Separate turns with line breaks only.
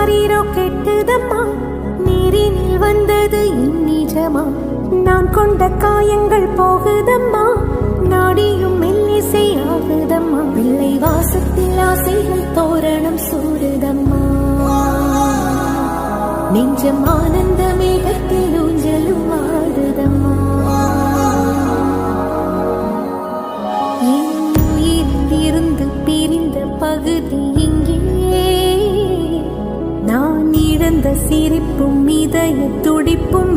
ஆரிரோ கெட்டுதம்மா, நீரினில் வந்தது நிஜமா. நான் கொண்ட காயங்கள் போகுதம்மா, நாடியும் மெல்லிசை ஆகுதம்மா. பிள்ளை வாசத்தில் ஆசைகள் தோரணம் சூடுதம்மா, நெஞ்சம் ஆனந்த மேகத்தில் ஊஞ்சலும் ஆடுதம்மா. இருந்து பிரிந்த பகுதி இங்கே, நான் இழந்த சிரிப்பும் இதய துடிப்பும்